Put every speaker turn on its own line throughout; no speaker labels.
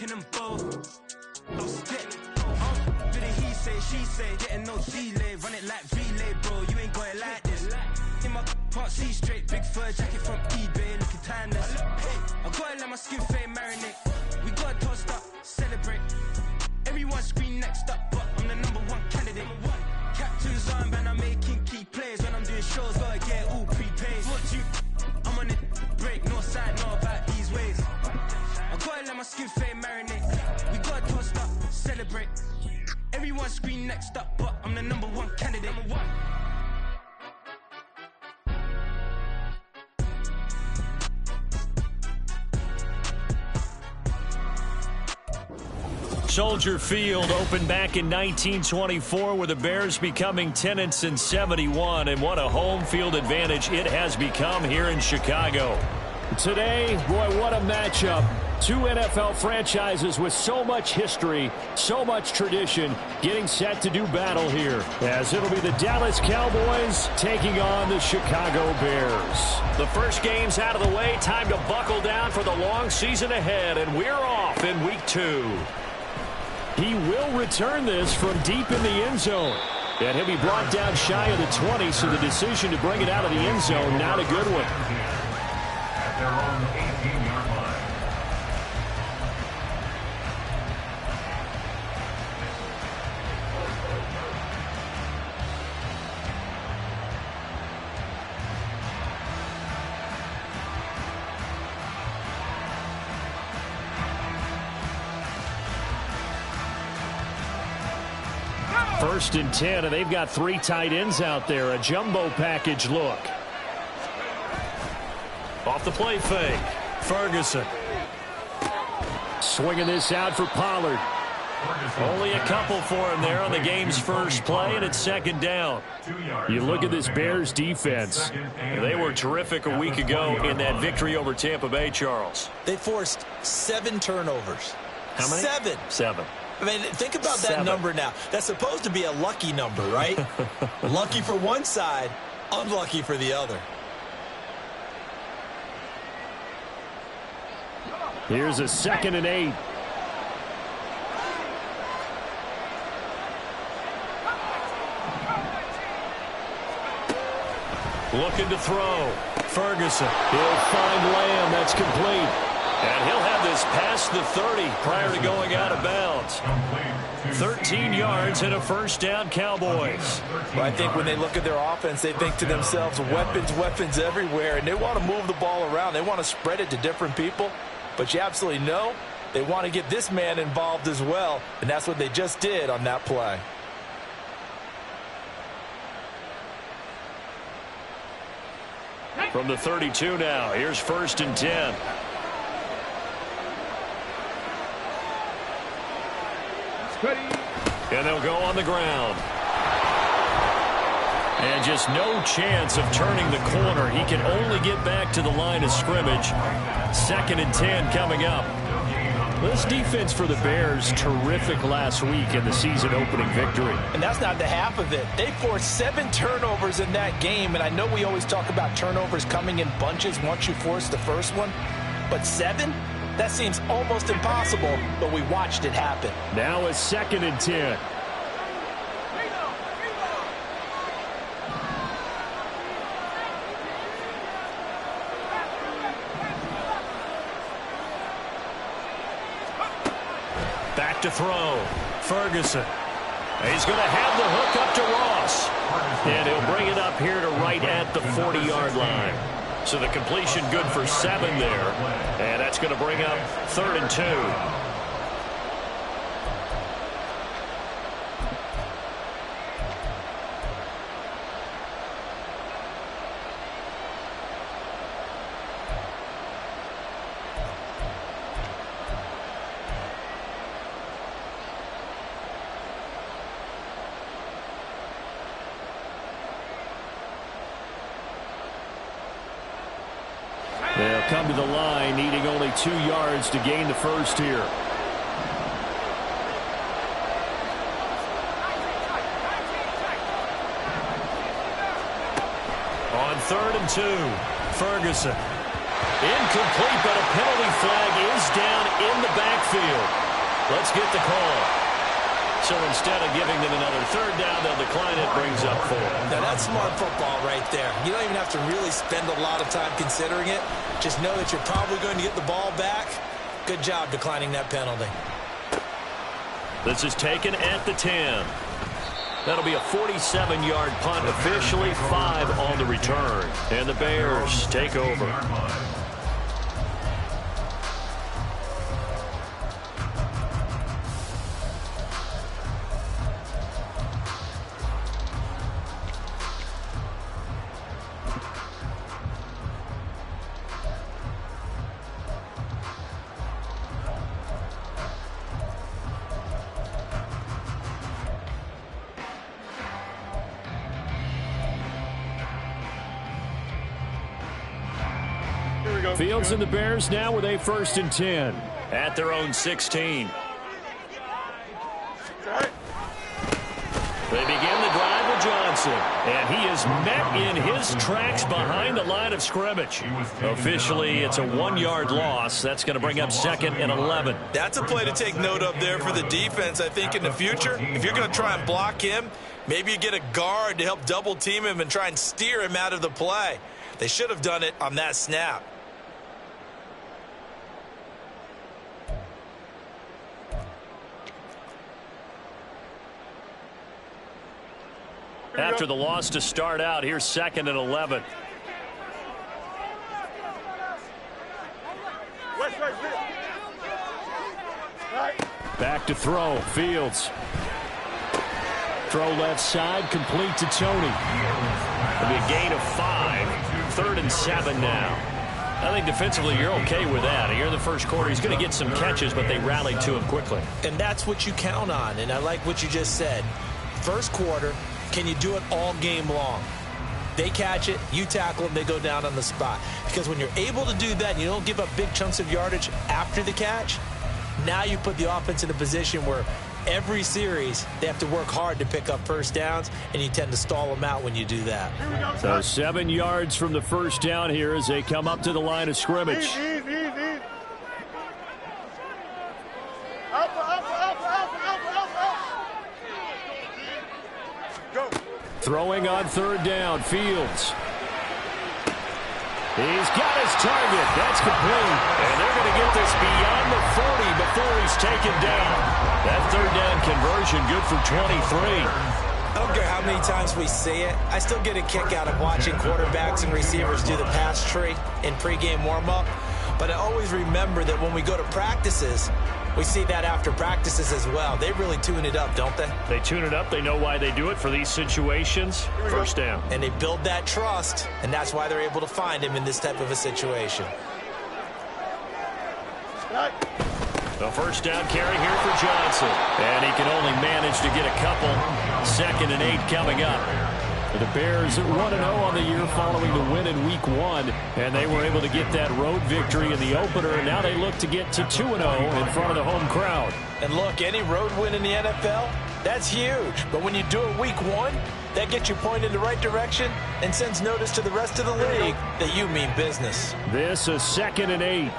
making them both. I'll spit. Bit of he say, she say, getting no delay. Run it like relay, bro. You ain't got it like this. In my can't see straight. Big fur jacket from eBay, looking timeless. I gotta let my skin fade marinate. We gotta toast up, celebrate. Everyone scream next up, but I'm the #1 candidate. Captain's armband, I'm making key plays. When I'm doing shows, gotta get all prepaid. What you? I'm on it, break, no side, no about these ways. I gotta let my skin fade marinate. We gotta toast up, celebrate. Everyone scream next up, but I'm the #1 candidate.
Soldier Field opened back in 1924 with the Bears becoming tenants in 71, and what a home field advantage it has become here in Chicago.
Today, boy, what a matchup. Two NFL franchises with so much history, so much tradition, getting set to do battle here, as it'll be the Dallas Cowboys taking on the Chicago Bears.
The first game's out of the way. Time to buckle down for the long season ahead, and we're off in Week 2.
He will return this from deep in the end zone. And he'll be brought down shy of the 20, so the decision to bring it out of the end zone, not a good one.
At their own 18-yard line.
First and 10, and they've got 3 tight ends out there. A jumbo package look.
Off the play fake. Ferguson.
Swinging this out for Pollard.
Only a couple for him there on the game's first play, and it's second down.
You look at this Bears defense.
They were terrific a week ago in that victory over Tampa Bay, Charles.
They forced 7 turnovers.
How many?
7.
7.
I mean, think about that number now. That's supposed to be a lucky number, right? Lucky for one side, unlucky for the other.
Here's a 2nd and 8.
Looking to throw. Ferguson.
He'll find Lamb. That's complete.
And he'll have this past the 30 prior to going out of bounds. 13 yards and a first down, Cowboys.
Well, I think when they look at their offense, they think to themselves, weapons, weapons everywhere, and they want to move the ball around. They want to spread it to different people, but you absolutely know they want to get this man involved as well, and that's what they just did on that play.
From the 32 now, here's 1st and 10. And they'll go on the ground. And just no chance of turning the corner. He can only get back to the line of scrimmage. 2nd and 10 coming up.
This defense for the Bears, terrific last week in the season-opening victory.
And that's not the half of it. They forced 7 turnovers in that game, and I know we always talk about turnovers coming in bunches once you force the first one, but 7? That seems almost impossible, but we watched it happen.
Now it's 2nd and 10.
Back to throw. Ferguson. He's going to have the hook up to Ross. And he'll bring it up here to right at the 40-yard line. So the completion good for 7 there. And that's going to bring up 3rd and 2.
They'll come to the line, needing only 2 yards to gain the first here.
On 3rd and 2, Ferguson. Incomplete, but a penalty flag is down in the backfield. Let's get the call. So instead of giving them another third down, they'll decline it, brings up 4.
Now, that's smart football right there. You don't even have to really spend a lot of time considering it. Just know that you're probably going to get the ball back. Good job declining that penalty.
This is taken at the 10. That'll be a 47-yard punt, officially 5 on the return. And the Bears take over.
Fields and the Bears now with a 1st and 10.
At their own 16. They begin the drive with Johnson. And he is met in his tracks behind the line of scrimmage. Officially, it's a 1-yard loss. That's going to bring up 2nd and 11.
That's a play to take note of there for the defense, I think, in the future. If you're going to try and block him, maybe you get a guard to help double team him and try and steer him out of the play. They should have done it on that snap.
After the loss to start out, here's 2nd and 11.
Back to throw. Fields. Throw left side, complete to Tony.
It'll be a gain of 5. 3rd and 7 now. I think defensively you're okay with that. Here in the first quarter, he's going to get some catches, but they rallied to him quickly.
And that's what you count on, and I like what you just said. First quarter, can you do it all game long? They catch it, you tackle them, they go down on the spot. Because when you're able to do that, you don't give up big chunks of yardage after the catch, now you put the offense in a position where every series they have to work hard to pick up first downs, and you tend to stall them out when you do that.
So 7 yards from the first down here as they come up to the line of scrimmage. Throwing on 3rd down, Fields. He's got his target. That's complete.
And they're going to get this beyond the 40 before he's taken down. That 3rd down conversion good for 23.
I don't care how many times we see it. I still get a kick out of watching quarterbacks and receivers do the pass tree in pregame warm-up. But I always remember that when we go to practices, we see that after practices as well. They really tune it up, don't they?
They tune it up. They know why they do it for these situations. First down.
And they build that trust, and that's why they're able to find him in this type of a situation.
The first down carry here for Johnson. And he can only manage to get a couple. 2nd and 8 coming up.
The Bears 1-0 on the year following the win in Week 1, and they were able to get that road victory in the opener, and now they look to get to 2-0 in front of the home crowd.
And look, any road win in the NFL, that's huge. But when you do it Week 1, that gets you pointed in the right direction and sends notice to the rest of the league that you mean business.
This is 2nd and 8.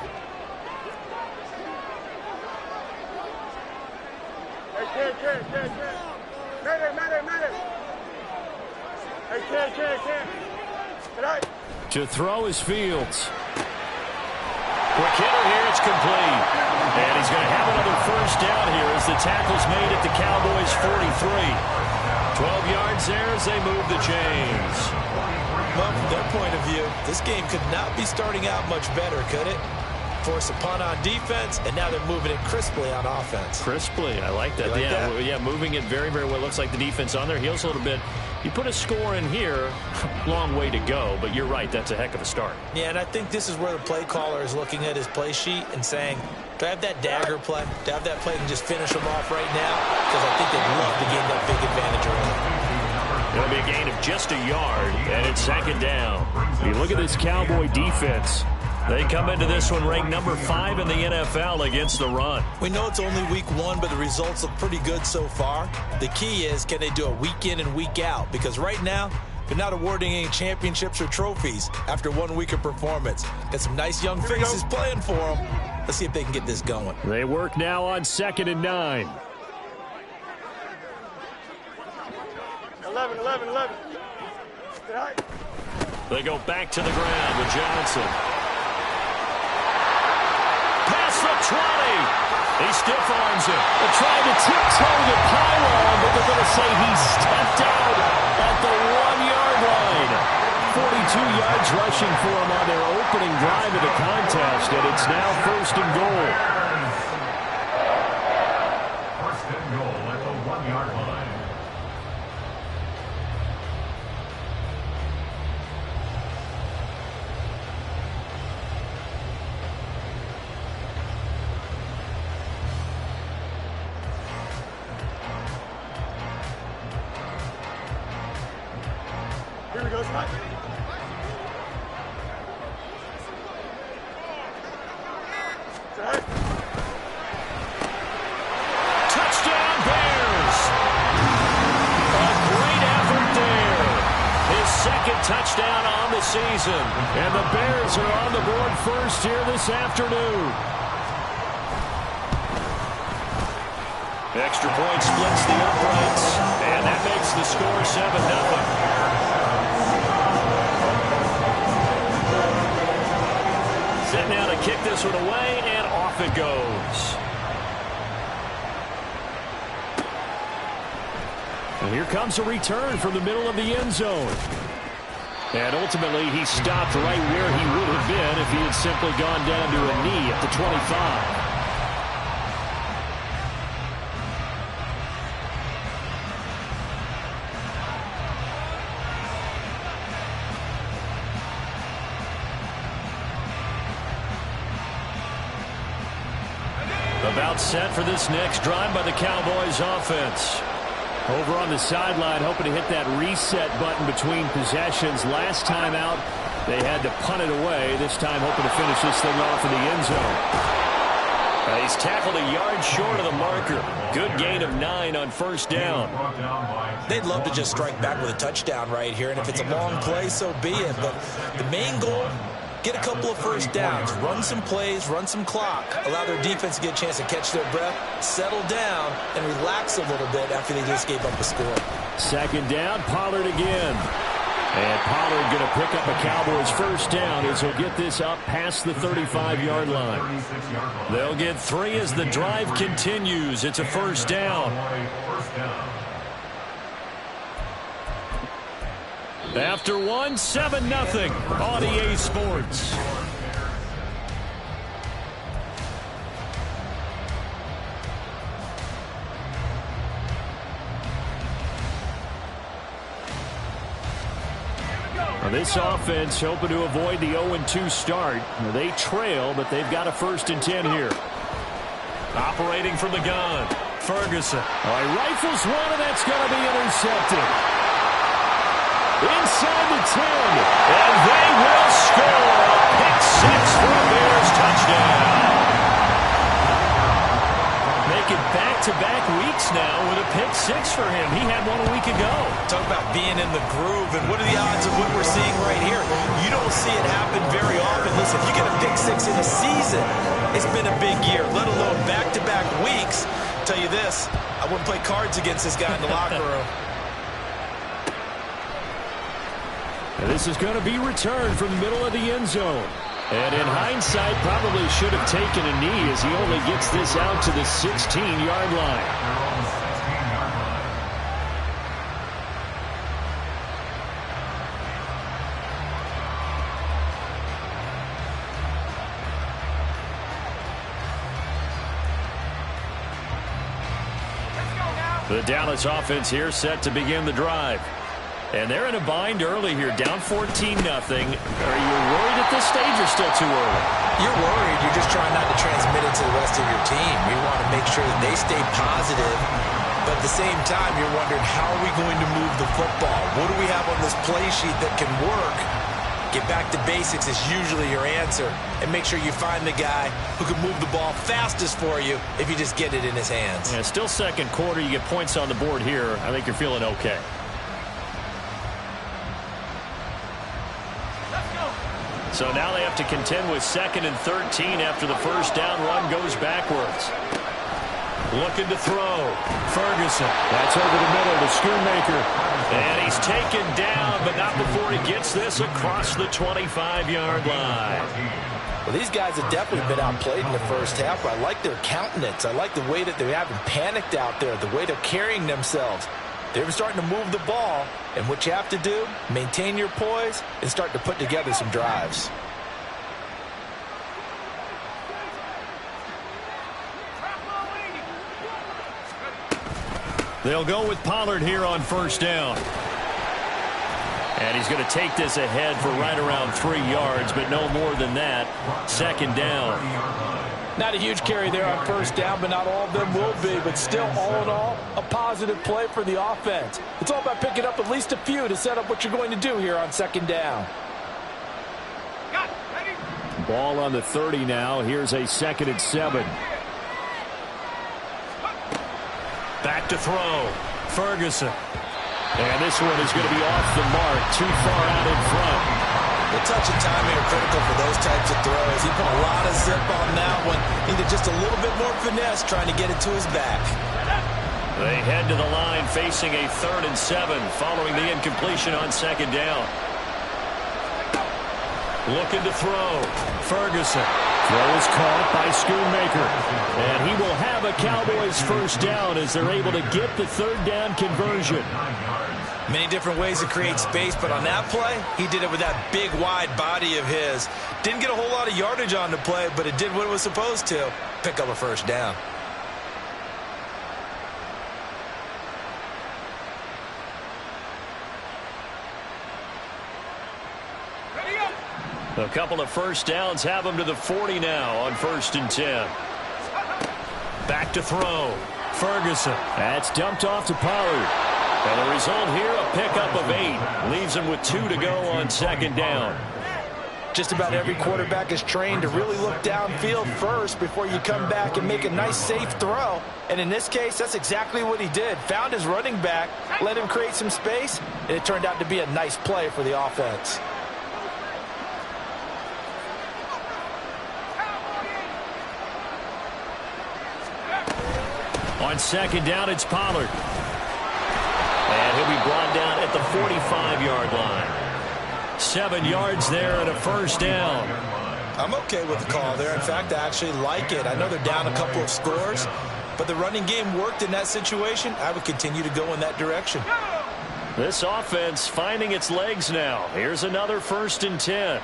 To throw is Fields.
Quick hitter here, it's complete. And he's going to have another first down here as the tackle's made at the Cowboys' 43. 12 yards there as they move the chains.
Well, from their point of view, this game could not be starting out much better, could it? Force a punt on defense, and now they're moving it crisply on offense.
Crisply, I like that. Yeah, moving it very, very well. Looks like the defense on their heels a little bit. You put a score in here, long way to go, but you're right, that's a heck of a start.
Yeah, and I think this is where the play caller is looking at his play sheet and saying, do I have that dagger play? Do I have that play and just finish them off right now? Because I think they'd love to gain that big advantage early.
It'll be a gain of just a yard, and it's 2nd down.
You look at this Cowboy defense.
They come into this one ranked number 5 in the NFL against the run.
We know it's only Week 1, but the results look pretty good so far. The key is, can they do it week in and week out? Because right now, They're not awarding any championships or trophies after 1 week of performance. Got some nice young faces playing for them. Let's see if they can get this going.
They work now on 2nd and 9.
11.
They go back to the ground with Johnson. Past the 20. He stiff arms it.
They're trying to tiptoe the pylon, but they're going to say he stepped out at the 1-yard line. 42 yards rushing for him on their opening drive of the contest, and it's now 1st and goal.
1st and goal at the 1-yard line.
Here we go, Scott.
Touchdown, Bears! A great effort there. His 2nd touchdown on the season.
And the Bears are on the board first here this afternoon.
Extra point splits the uprights, and that makes the score 7-0. Set now to kick this one away, and off it goes.
And here comes a return from the middle of the end zone. And ultimately, he stopped right where he would have been if he had simply gone down to a knee at the 25. About set for this next drive by the Cowboys offense. Over on the sideline, hoping to hit that reset button between possessions. Last time out, they had to punt it away. This time hoping to finish this thing off in the end zone.
He's tackled a yard short of the marker. Good gain of 9 on 1st down.
They'd love to just strike back with a touchdown right here, and if it's a long play, so be it. But the main goal, get a couple of 1st downs, run some plays, run some clock, allow their defense to get a chance to catch their breath, settle down, and relax a little bit after they just gave up a score.
2nd down, Pollard again. And Pollard going to pick up a Cowboys 1st down as he'll get this up past the 35-yard line.
They'll get 3 as the drive continues. It's a 1st down.
After 1, 7-0 on EA Sports. Now this offense hoping to avoid the 0-2 start. They trail, but they've got a 1st and 10 here.
Operating from the gun, Ferguson.
He rifles one, and that's going to be intercepted. Inside the 10.
And they will score a pick 6 for a Bears touchdown.
Making back-to-back weeks now with a pick 6 for him. He had one a week ago.
Talk about being in the groove, and what are the odds of what we're seeing right here? You don't see it happen very often. Listen, if you get a pick 6 in a season, it's been a big year, let alone back-to-back weeks. I'll tell you this, I wouldn't play cards against this guy in the locker room.
And this is going to be returned from the middle of the end zone. And in hindsight, probably should have taken a knee as he only gets this out to the 16-yard line. The Dallas offense here set to begin the drive. And they're in a bind early here, down 14-0. Are you worried at this stage or still too early?
You're worried. You're just trying not to transmit it to the rest of your team. You want to make sure that they stay positive. But at the same time, you're wondering, how are we going to move the football? What do we have on this play sheet that can work? Get back to basics is usually your answer. And make sure you find the guy who can move the ball fastest for you if you just get it in his hands.
Yeah, still 2nd quarter. You get points on the board here. I think you're feeling okay.
So now they have to contend with 2nd and 13 after the first down run goes backwards. Looking to throw. Ferguson.
That's over the middle to Schoonmaker.
And he's taken down, but not before he gets this across the 25-yard line.
Well, these guys have definitely been outplayed in the first half, but I like their countenance. I like the way that they haven't panicked out there, the way they're carrying themselves. They're starting to move the ball, and what you have to do, maintain your poise and start to put together some drives.
They'll go with Pollard here on first down.
And he's going to take this ahead for right around 3 yards, but no more than that. 2nd down.
Not a huge carry there on first down, but not all of them will be. But still, all in all, a positive play for the offense. It's all about picking up at least a few to set up what you're going to do here on 2nd down.
Ball on the 30 now. Here's a 2nd and 7.
Back to throw. Ferguson. And this one is going to be off the mark. Too far out in front.
The touch and timing are critical for those types of throws. He put a lot of zip on that one. Needed just a little bit more finesse trying to get it to his back.
They head to the line facing a 3rd and 7 following the incompletion on 2nd down. Looking to throw. Ferguson.
Throw is caught by Schoonmaker. And he will have a Cowboys first down as they're able to get the 3rd down conversion.
Many different ways to create space, but on that play, he did it with that big, wide body of his. Didn't get a whole lot of yardage on the play, but it did what it was supposed to. Pick up a first down.
A couple of first downs have them to the 40 now on 1st and 10. Back to throw. Ferguson.
That's dumped off to Pollard.
And the result here, a pickup of 8. Leaves him with 2 to go on 2nd down.
Just about every quarterback is trained to really look downfield first before you come back and make a nice, safe throw. And in this case, that's exactly what he did. Found his running back, let him create some space, and it turned out to be a nice play for the offense.
On 2nd down, it's Pollard.
And he'll be brought down at the 45-yard line. 7 yards there and a first down.
I'm okay with the call there. In fact, I actually like it. I know they're down a couple of scores, but the running game worked in that situation. I would continue to go in that direction.
This offense finding its legs now. Here's another 1st and 10.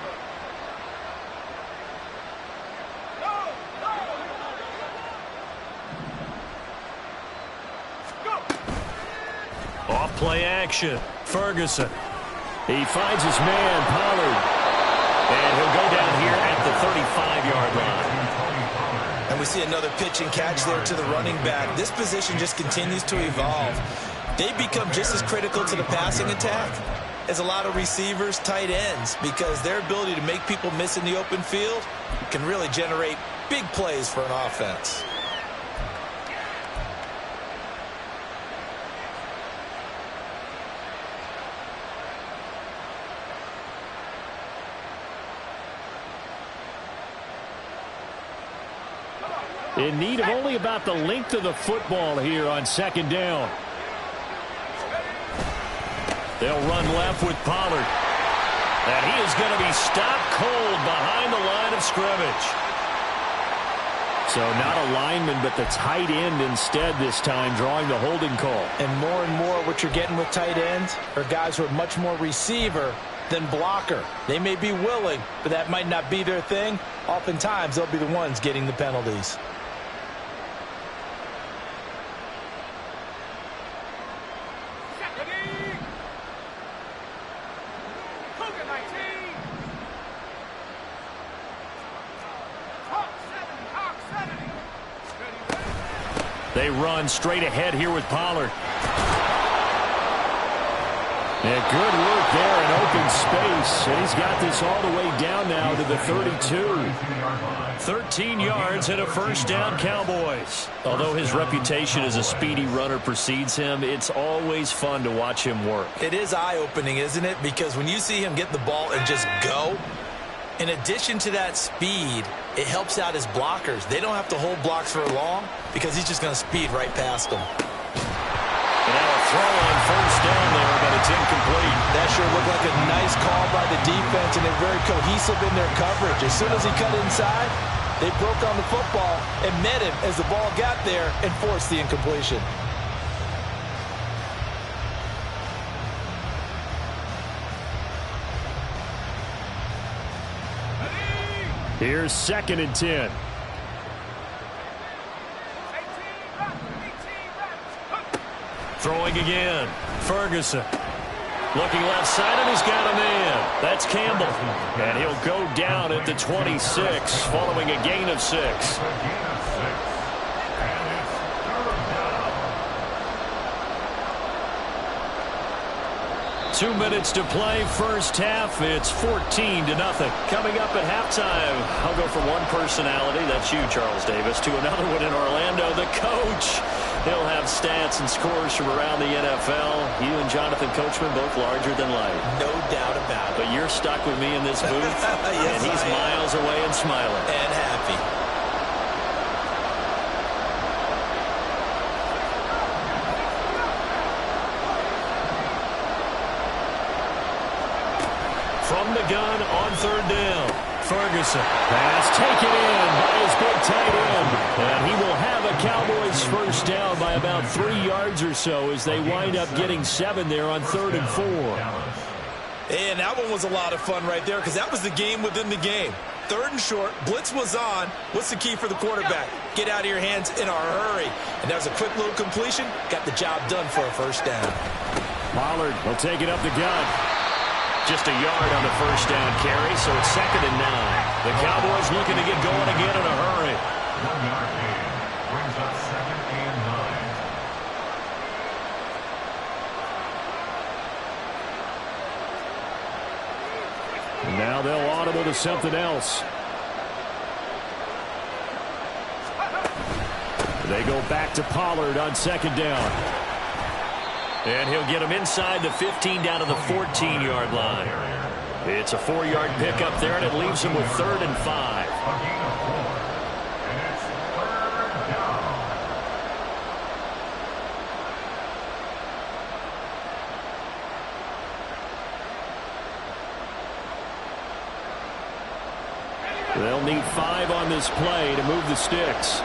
Off-play action. Ferguson.
He finds his man, Pollard.
And he'll go down here at the 35-yard line.
And we see another pitch and catch there to the running back. This position just continues to evolve. They become just as critical to the passing attack as a lot of receivers, tight ends, because their ability to make people miss in the open field can really generate big plays for an offense.
In need of only about the length of the football here on 2nd down.
They'll run left with Pollard. And he is going to be stopped cold behind the line of scrimmage.
So not a lineman, but the tight end instead this time, drawing the holding call.
And more what you're getting with tight ends are guys who are much more receiver than blocker. They may be willing, but that might not be their thing. Oftentimes, they'll be the ones getting the penalties.
They run straight ahead here with Pollard. And good work there in open space. And he's got this all the way down now to the 32.
13 yards and a first down, Cowboys. Although his reputation as a speedy runner precedes him, it's always fun to watch him work.
It is eye-opening, isn't it? Because when you see him get the ball and just go, In addition to that speed, it helps out his blockers. They don't have to hold blocks for long because he's just going to speed right past them.
Now a throw on first down there, but it's incomplete.
That sure looked like a nice call by the defense, and they're very cohesive in their coverage. As soon as he cut inside, they broke on the football and met him as the ball got there and forced the incompletion.
Here's 2nd and 10.
Throwing again. Ferguson. Looking left side, and he's got a man. That's Campbell. And he'll go down at the 26 following a gain of 6. 2 minutes to play, first half. It's 14-0. Coming up at halftime, I'll go from one personality, that's you, Charles Davis, to another one in Orlando, the coach. He'll have stats and scores from around the NFL. You and Jonathan Coachman both larger than life.
No doubt about it.
But you're stuck with me in this booth,
yes,
and he's miles away and smiling.
And happy.
From the gun on third down. Ferguson.
Pass taken in by his big tight end. And he will have a Cowboys first down by about 3 yards or so as they wind up getting 7 there on 3rd and 4.
And that one was a lot of fun right there because that was the game within the game. 3rd and short, blitz was on. What's the key for the quarterback? Get out of your hands in a hurry. And that was a quick little completion. Got the job done for a first down.
Pollard will take it up the gun.
Just a yard on the first down carry, so it's 2nd and 9. The Cowboys looking to get going again in a hurry.
1-yard gain brings up 2nd and 9.
And now they'll audible to something else. They go back to Pollard on 2nd down.
And he'll get him inside the 15 down to the 14-yard line. It's a 4-yard pickup there, and it leaves him with 3rd and 5.
A gain of 4. And it's 3rd down.
They'll need 5 on this play to move the sticks.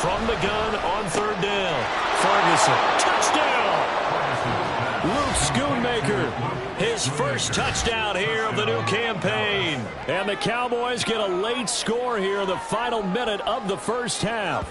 From the gun on 3rd down. Ferguson. Touchdown!
Luke Schoonmaker,
His first touchdown here of the new campaign.
and the Cowboys get a late score here in the final minute of the first half.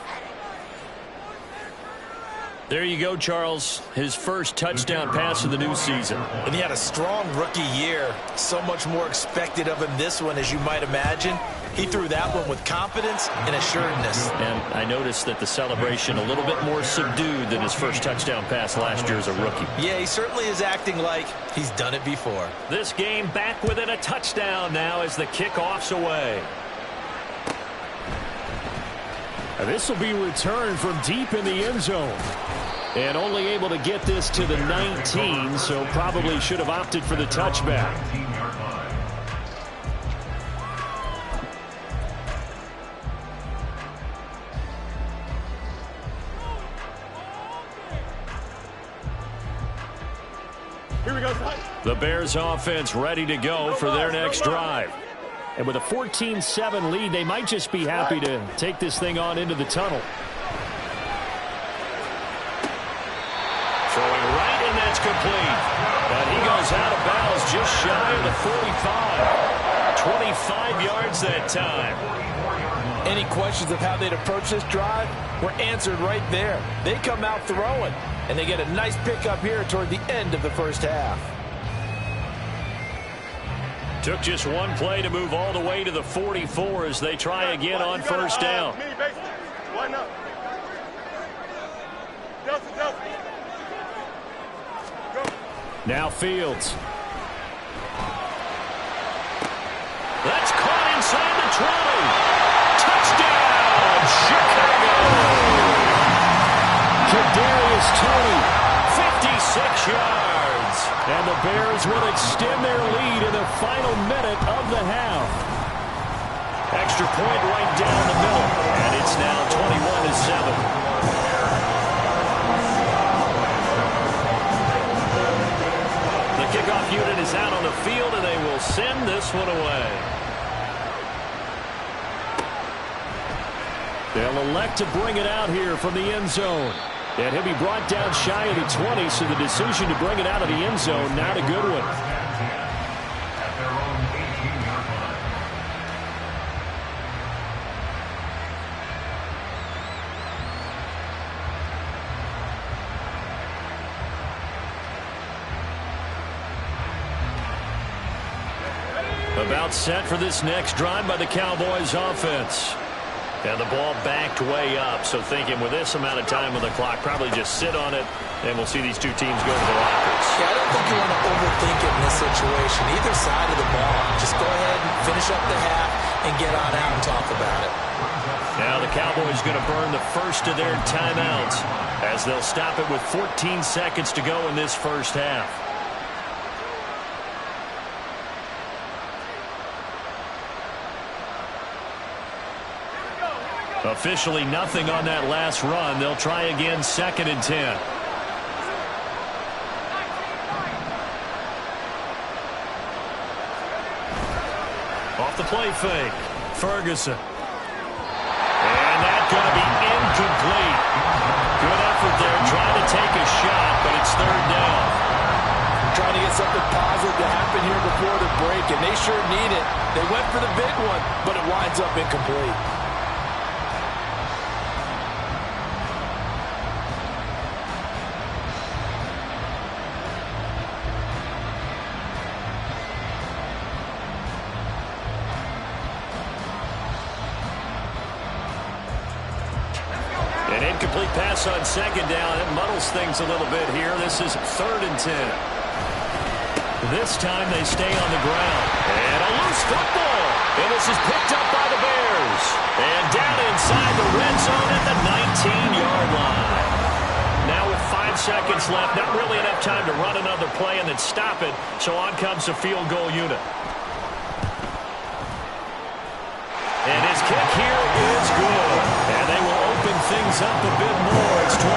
There you go, Charles. His first touchdown pass of the new season.
And he had a strong rookie year. So much more expected of him this one, as you might imagine. He threw that one with confidence and assuredness.
And I noticed that the celebration a little bit more subdued than his first touchdown pass last year as a rookie.
Yeah, he certainly is acting like he's done it before.
This game back within a touchdown now as the kickoff's away.
This will be returned from deep in the end zone. And only able to get this to the 19, so probably should have opted for the touchback.
19-yard line.
The Bears offense ready to go for their next drive. And with a 14-7 lead, they might just be happy to take this thing on into the tunnel.
Throwing right, and that's complete. And he goes out of bounds just shy of the 45. 25 yards that time.
Any questions of how they'd approach this drive were answered right there. They come out throwing, and they get a nice pickup here toward the end of the first half.
Took just one play to move all the way to the 44 as they try again on first down.
Now Fields.
That's caught inside the 20. Touchdown, Chicago!
Kadarius Toney. 6 yards. And the Bears will extend their lead in the final minute of the half. Extra point right down the middle. And it's now 21-7. The kickoff unit is out on the field, and they will send this one away. They'll elect to bring it out here from the end zone. And he'll be brought down shy of the 20, so the decision to bring it out of the end zone, not a good one.
At their own 18-yard line.
About set for this next drive by the Cowboys offense. And the ball backed way up, so thinking with this amount of time on the clock, probably just sit on it, and we'll see these two teams go to the lockers.
Yeah, I don't think you want to overthink it in this situation. Either side of the ball. Just go ahead and finish up the half and get on out and talk about it.
Now the Cowboys going to burn the first of their timeouts as they'll stop it with 14 seconds to go in this first half. Officially nothing on that last run. They'll try again, 2nd and 10. Off the play fake. Ferguson. And that's going to be incomplete. Good effort there, trying to take a shot, but it's 3rd down.
Trying to get something positive to happen here before the break, and they sure need it. They went for the big one, but it winds up incomplete.
An incomplete pass on 2nd down. It muddles things a little bit here. This is 3rd and 10. This time they stay on the ground. And a loose football. And this is picked up by the Bears. And down inside the red zone at the 19-yard line. Now with 5 seconds left, not really enough time to run another play and then stop it. So on comes the field goal unit. And his kick here is good. And they will open things up a bit more. It's 24-7.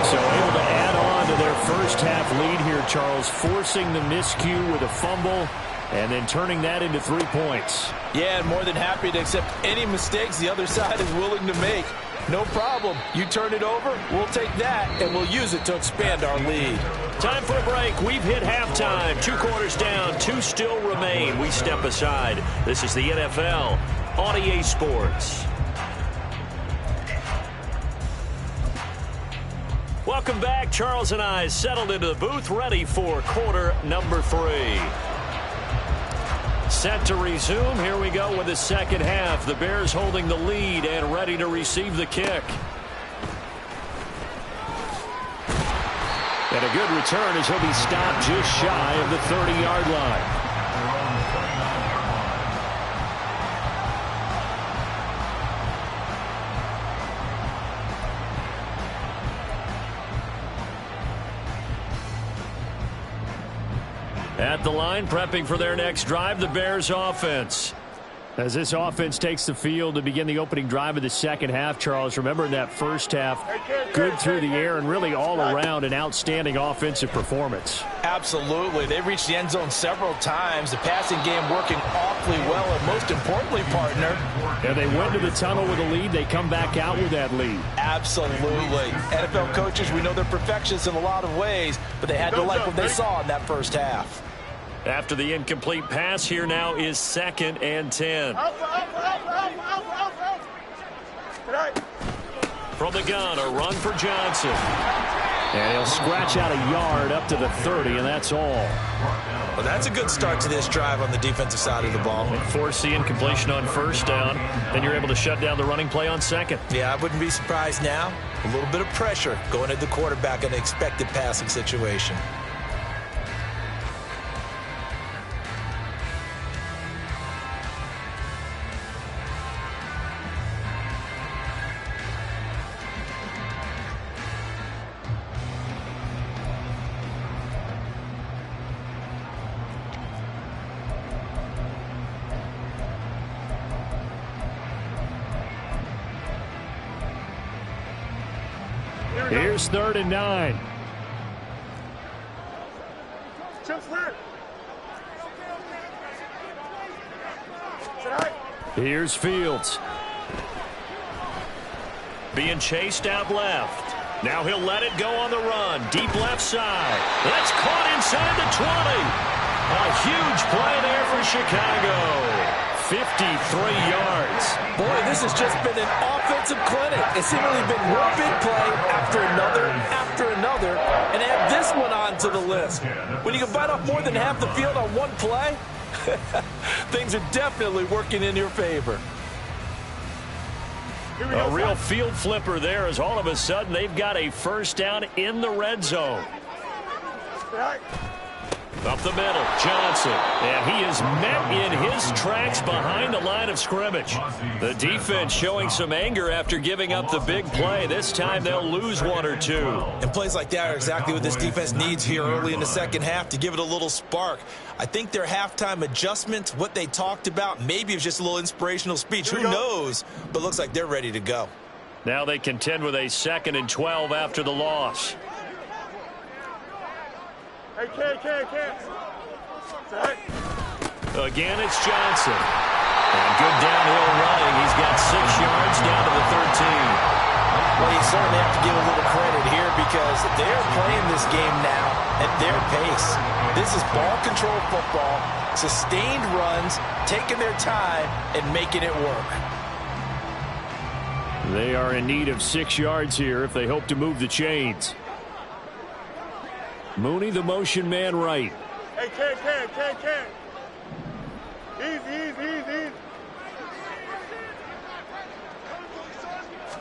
So able to add on to their first half lead here, Charles, forcing the miscue with a fumble and then turning that into 3 points.
Yeah, and more than happy to accept any mistakes the other side is willing to make. No problem. You turn it over, we'll take that, and we'll use it to expand our lead.
Time for a break. We've hit halftime. 2 quarters down, 2 still remain. We step aside. This is the NFL on EA Sports. Welcome back. Charles and I settled into the booth, ready for quarter number 3. Set to resume. Here we go with the second half. The Bears holding the lead and ready to receive the kick. And a good return as he'll be stopped just shy of the 30-yard line. At the line, prepping for their next drive, the Bears offense. As this offense takes the field to begin the opening drive of the second half, Charles, remember in that first half, good through the air and really all around an outstanding offensive performance.
Absolutely. They reached the end zone several times. The passing game working awfully well, and most importantly, partner.
Yeah, they went to the tunnel with a lead. They come back out with that lead.
Absolutely. NFL coaches, we know they're perfectionists in a lot of ways, but they had to like what they saw in that first half.
After the incomplete pass, here now is 2nd and 10. From the gun, a run for Johnson. And he'll scratch out a yard up to the 30, and that's all.
Well, that's a good start to this drive on the defensive side of the ball.
Force the incompletion on 1st down, then you're able to shut down the running play on 2nd.
Yeah, I wouldn't be surprised now. A little bit of pressure going at the quarterback in an expected passing situation.
Here's 3rd and 9. Here's Fields.
Being chased out left. Now he'll let it go on the run. Deep left side. That's caught inside the 20. A huge play there for Chicago. 53 yards.
Boy, this has just been an offensive clinic. It's seemingly been one big play after another, and add this one onto the list. When you can bite off more than half the field on one play, things are definitely working in your favor.
A real field flipper there as all of a sudden they've got a first down in the red zone. Up the middle, Johnson. And he is met in his tracks behind the line of scrimmage. The defense showing some anger after giving up the big play. This time they'll lose 1 or 2.
And plays like that are exactly what this defense needs here early in the second half to give it a little spark. I think their halftime adjustment, what they talked about, maybe it was just a little inspirational speech. Who knows? But looks like they're ready to go.
Now they contend with a 2nd and 12 after the loss. Again, it's Johnson. And good downhill running. He's got 6 yards down to the 13.
Well, you certainly have to give a little credit here because they're playing this game now at their pace. This is ball control football, sustained runs, taking their time and making it work.
They are in need of 6 yards here if they hope to move the chains. Mooney, the motion man right.
Hey, Ken. Easy.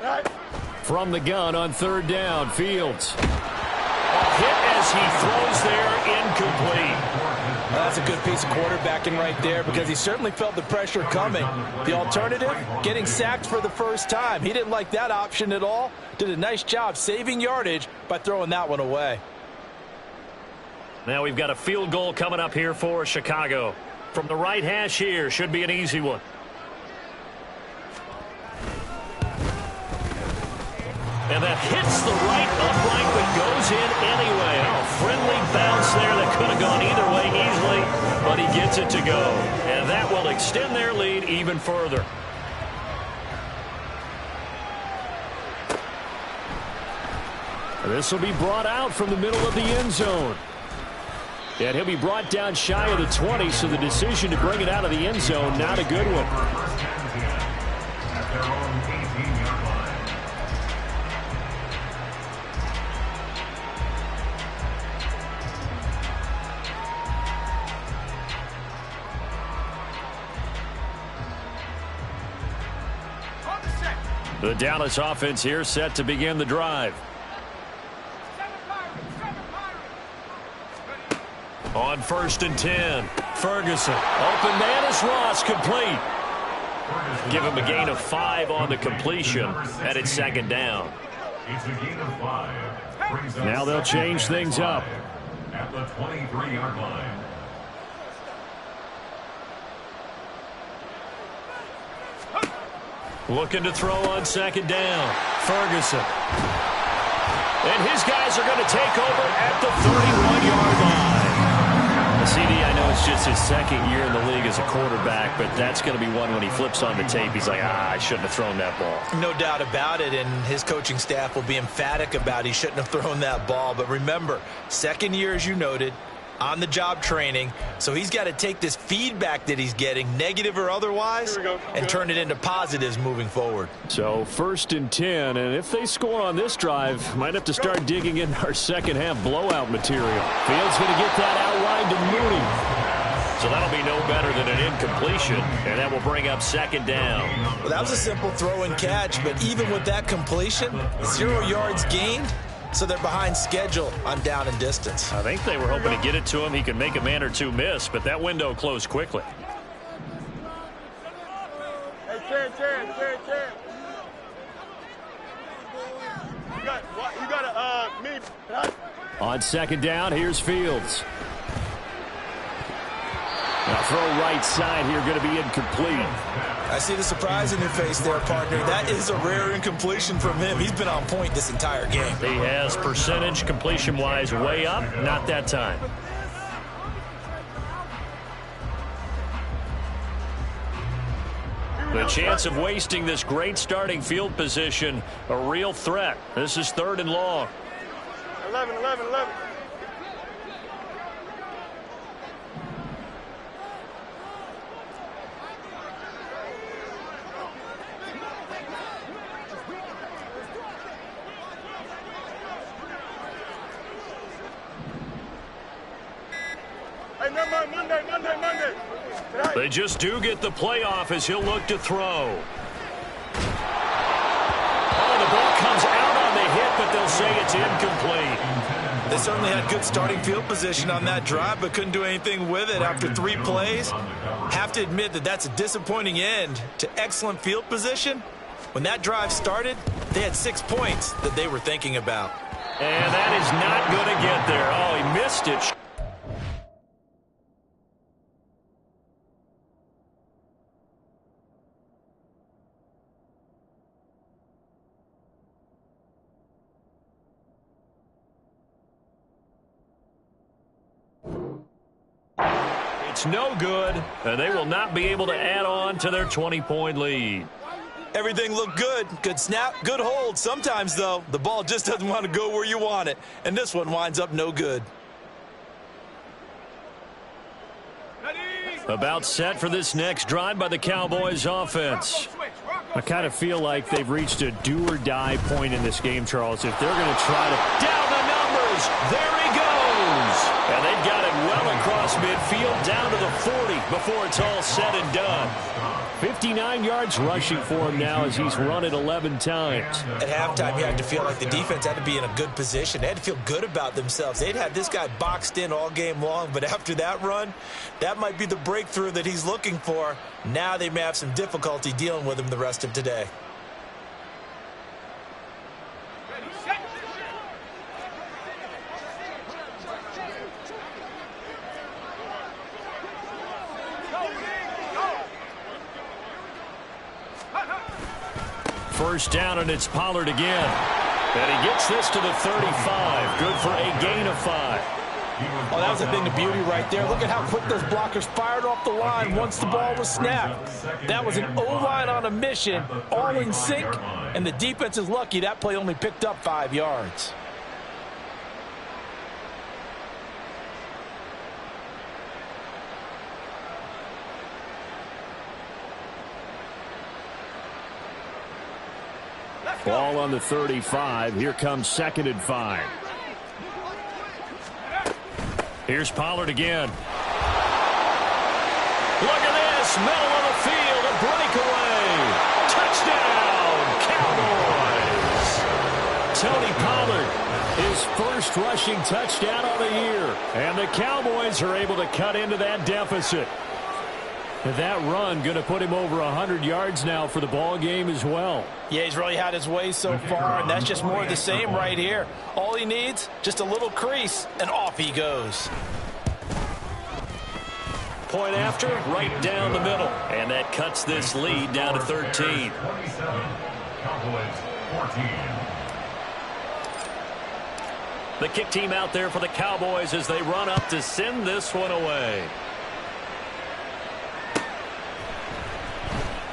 Right.
From the gun on 3rd down, Fields.
A hit as he throws there, incomplete.
That's a good piece of quarterbacking right there because he certainly felt the pressure coming. The alternative, getting sacked for the first time. He didn't like that option at all. Did a nice job saving yardage by throwing that one away.
Now we've got a field goal coming up here for Chicago. From the right hash here, should be an easy one. And that hits the right upright but goes in anyway. Oh, friendly bounce there that could have gone either way easily, but he gets it to go. And that will extend their lead even further.
This will be brought out from the middle of the end zone. And he'll be brought down shy of the 20, so the decision to bring it out of the end zone, not a good one.
The Dallas offense here set to begin the drive. On 1st and 10, Ferguson. Open man is Ross, complete. Give him a gain of 5 on the completion, and it's 2nd down.
It's a gain of 5.
Now they'll change things up.
At the 23-yard line.
Looking to throw on 2nd down. Ferguson. And his guys are going to take over at the 31-yard line. CD, I know it's just his 2nd year in the league as a quarterback, but that's going to be one when he flips on the tape. He's like, I shouldn't have thrown that ball.
No doubt about it, and his coaching staff will be emphatic about he shouldn't have thrown that ball. But remember, 2nd year, as you noted, on-the-job training, so he's got to take this feedback that he's getting, negative or otherwise, and turn it into positives moving forward.
So 1st and 10, and if they score on this drive, might have to start digging in our second-half blowout material. Fields going to get that outline to Mooney.
So that'll be no better than an incompletion, and that will bring up 2nd down.
Well, that was a simple throw and catch, but even with that completion, 0 yards gained. So they're behind schedule on down and distance.
I think they were hoping to get it to him. He could make a man or two miss, but that window closed quickly.
Hey, Ken. You got a mini.
On 2nd down, here's Fields. Now throw right side here, going to be incomplete.
I see the surprise in your face there, partner. That is a rare incompletion from him. He's been on point this entire game.
He has percentage completion-wise way up, not that time. The chance of wasting this great starting field position, a real threat. This is 3rd and long.
11. Hey, Monday.
They just do get the playoff as he'll look to throw. Oh, the ball comes out on the hit, but they'll say it's incomplete.
They certainly had good starting field position on that drive, but couldn't do anything with it after 3 plays. Have to admit that that's a disappointing end to excellent field position. When that drive started, they had 6 points that they were thinking about.
And that is not going to get there. Oh, he missed it. It's no good, and they will not be able to add on to their 20-point lead.
Everything looked good. Good snap, good hold. Sometimes, though, the ball just doesn't want to go where you want it, and this one winds up no good.
About set for this next drive by the Cowboys offense.
I kind of feel like they've reached a do-or-die point in this game, Charles. If they're going to try to...
Down the numbers. There he goes. And they've got it well across midfield down to the 40 before it's all said and done.
59 yards rushing for him now as he's run it 11 times.
At halftime, you had to feel like the defense had to be in a good position. They had to feel good about themselves. They'd had this guy boxed in all game long, but after that run, that might be the breakthrough that he's looking for. Now they may have some difficulty dealing with him the rest of today.
First down, and it's Pollard again. And he gets this to the 35. Good for a gain of 5.
Oh, that was a thing of beauty right there. Look at how quick those blockers fired off the line once the ball was snapped. That was an O-line on a mission, all in sync, and the defense is lucky that play only picked up 5 yards.
Ball on the 35. Here comes 2nd and 5.
Here's Pollard again. Look at this. Middle of the field. A breakaway. Touchdown, Cowboys.
Tony Pollard, his first rushing touchdown of the year. And the Cowboys are able to cut into that deficit. That run going to put him over 100 yards now for the ball game as well.
Yeah, he's really had his way so far, and that's just more of the same right here. All he needs, just a little crease, and off he goes.
Point after, right down the middle. And that cuts this lead down to 13.
Cowboys 14.
The kick team out there for the Cowboys as they run up to send this one away.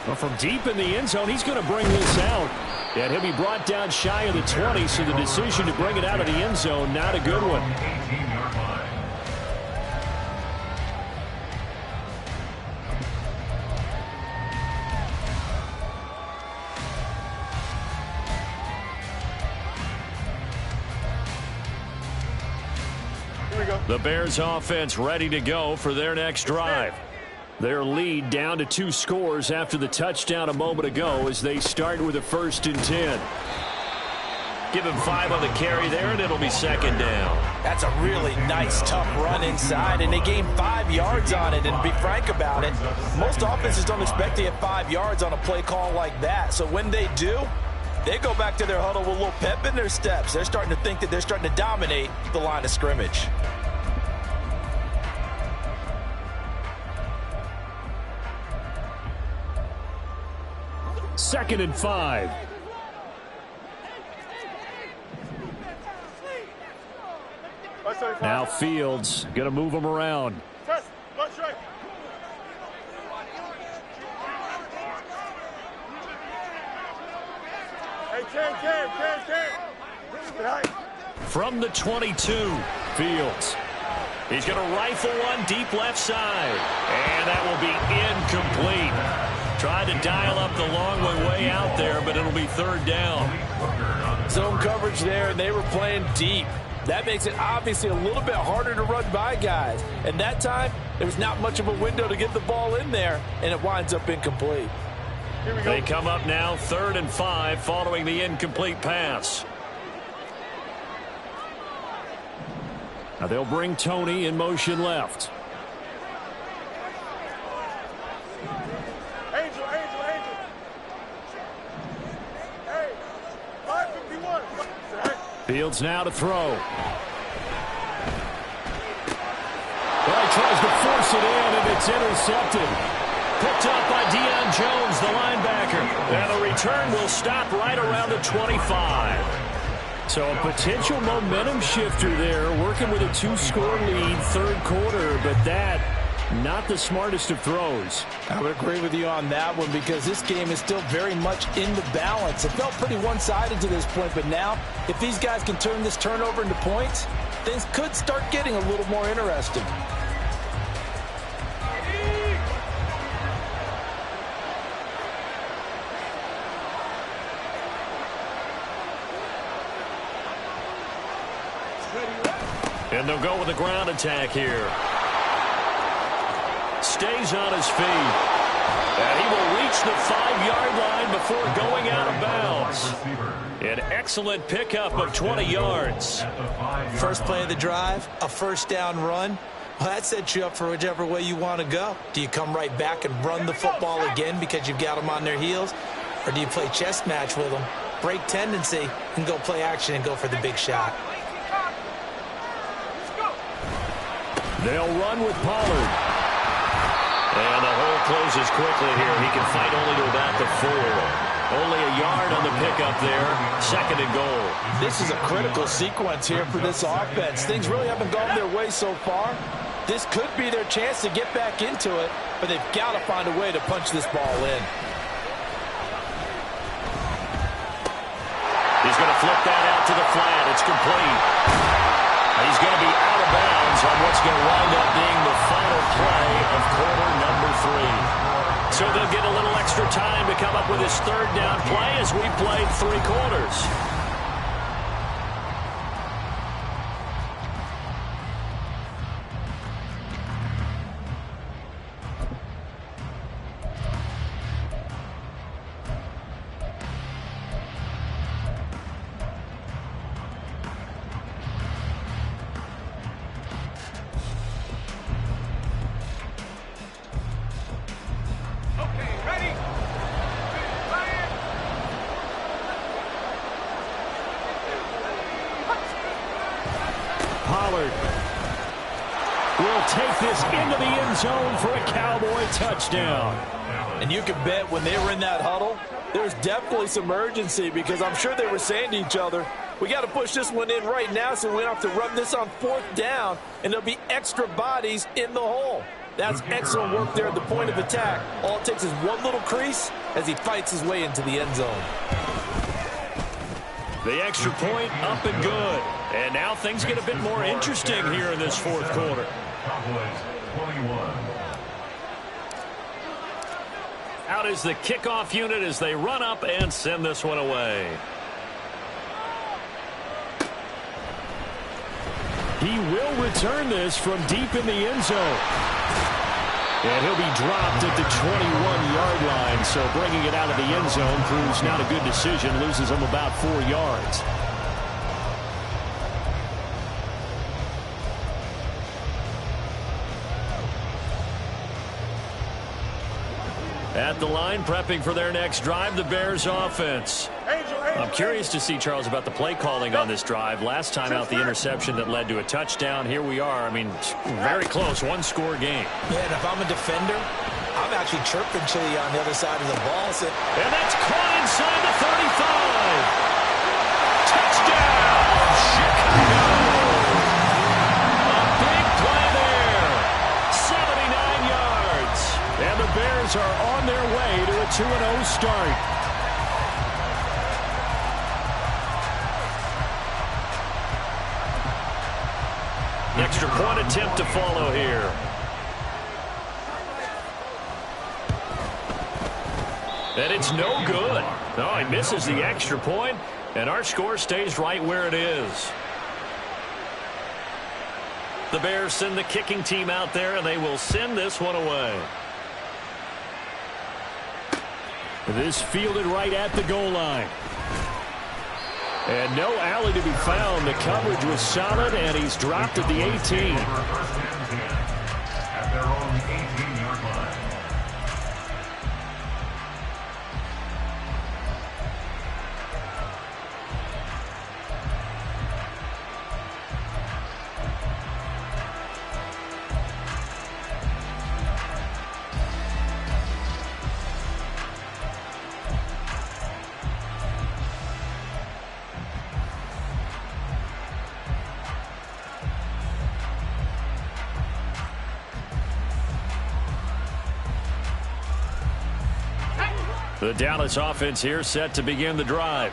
Well, from deep in the end zone, he's going to bring this out. And he'll be brought down shy of the 20, so the decision to bring it out of the end zone, not a good one.
18-yard line.
Here we go.
The Bears offense ready to go for their next drive.
Their lead down to 2 scores after the touchdown a moment ago as they start with a 1st and 10.
Give him 5 on the carry there, and it'll be 2nd down.
That's a really nice, tough run inside, and they gained 5 yards on it. And to be frank about it, most offenses don't expect to get 5 yards on a play call like that. So when they do, they go back to their huddle with a little pep in their steps. They're starting to think that they're starting to dominate the line of scrimmage.
2nd and 5. Now Fields going to move them around.
Test. Left strike. Hey, Cam.
From the 22, Fields. He's going to rifle one deep left side. And that will be incomplete. Tried to dial up the long way out there, but it'll be 3rd down.
Zone coverage there, and they were playing deep. That makes it obviously a little bit harder to run by guys. And that time, there was not much of a window to get the ball in there, and it winds up incomplete.
They come up now 3rd and 5 following the incomplete pass. Now they'll bring Tony in motion left.
Angel. Hey, 551.
Fields now to throw. Well, he tries to force it in, and it's intercepted. Picked up by Deion Jones, the linebacker. And the return will stop right around the 25. So a potential momentum shifter there, working with a 2-score lead, 3rd quarter, but that, not the smartest of throws.
I would agree with you on that one because this game is still very much in the balance. It felt pretty one-sided to this point, but now, if these guys can turn this turnover into points, things could start getting a little more interesting.
And they'll go with the ground attack here. Stays on his feet. And he will reach the 5-yard line before going out of bounds. An excellent pickup of 20 yards.
First play of the drive, a 1st down run. Well, that sets you up for whichever way you want to go. Do you come right back and run the football again because you've got them on their heels? Or do you play chess match with them, break tendency, and go play action and go for the big shot?
They'll run with Pollard. And the hole closes quickly here. He can fight only to about the 4. Only a yard on the pickup there. 2nd and goal.
This is a critical sequence here for this offense. Things really haven't gone their way so far. This could be their chance to get back into it, but they've got to find a way to punch this ball in.
He's going to flip that out to the flat. It's complete. He's going to be out of bounds on what's going to wind up being the final play of quarter number 3. So they'll get a little extra time to come up with his 3rd down play as we played 3 quarters. Pollard will take this into the end zone for a Cowboy touchdown.
And you can bet when they were in that huddle, there's definitely some urgency because I'm sure they were saying to each other, we got to push this one in right now so we don't have to run this on 4th down, and there'll be extra bodies in the hole. That's excellent work there at the point of attack. All it takes is one little crease as he fights his way into the end zone.
The extra point up and good. And now things get a bit more interesting here in this 4th quarter. Out is the kickoff unit as they run up and send this one away. He will return this from deep in the end zone. And he'll be dropped at the 21-yard line. So bringing it out of the end zone proves not a good decision. Loses him about 4 yards. At the line, prepping for their next drive, the Bears offense. I'm curious to see, Charles, about the play calling on this drive. Last time out, the interception that led to a touchdown. Here we are. I mean, very close, 1-score game.
Yeah, and if I'm a defender, I'm I'm actually chirping Chili on the other side of the ball. So.
And that's caught inside the 35. Touchdown, Chicago. A big play there. 79 yards. And the Bears are on their way to a 2-0 start. Extra point attempt to follow here. And it's no good. Oh, he misses the extra point, and our score stays right where it is. The Bears send the kicking team out there, and they will send this one away.
This fielded right at the goal line. And no alley to be found. The coverage was solid, and he's dropped at the 18.
At their own 18-yard line.
The Dallas offense here set to begin the drive.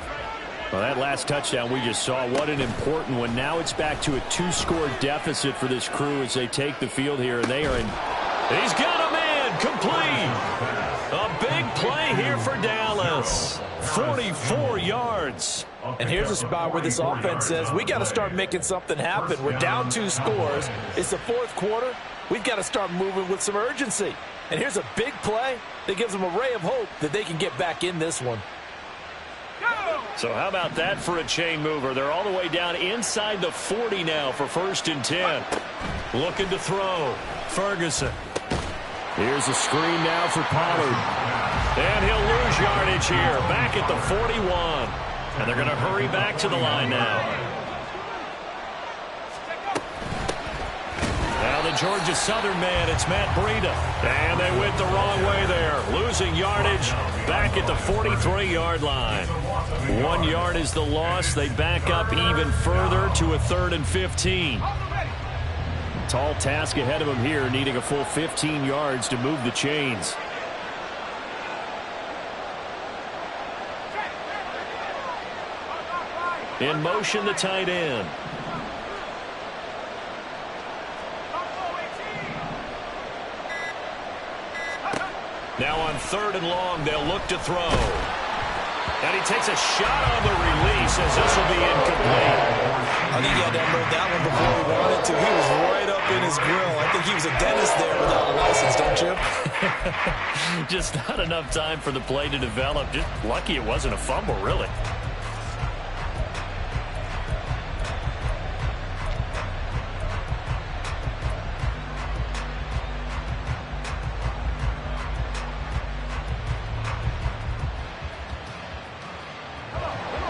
Well, that last touchdown we just saw, what an important one. Now it's back to a 2-score deficit for this crew as they take the field here, and they are in.
He's got a man complete. A big play here for Dallas. 44 yards.
And here's a spot where this offense says, we got to start making something happen. We're down 2 scores. It's the 4th quarter. We've got to start moving with some urgency. And here's a big play that gives them a ray of hope that they can get back in this one.
So how about that for a chain mover? They're all the way down inside the 40 now for 1st and 10. Looking to throw. Ferguson.
Here's a screen now for Pollard.
And he'll lose yardage here. Back at the 41. And they're going to hurry back to the line now. Now the Georgia Southern man, it's Matt Breida. And they went the wrong way there. Losing yardage back at the 43-yard line. 1 yard is the loss. They back up even further to a 3rd and 15.
Tall task ahead of him here, needing a full 15 yards to move the chains.
In motion, the tight end. Now on 3rd and long, they'll look to throw. And he takes a shot on the release as this will be incomplete.
I think he had to unload that one before he wanted to. He was right up in his grill. I think he was a dentist there without a license, don't you?
Just not enough time for the play to develop. Just lucky it wasn't a fumble, really.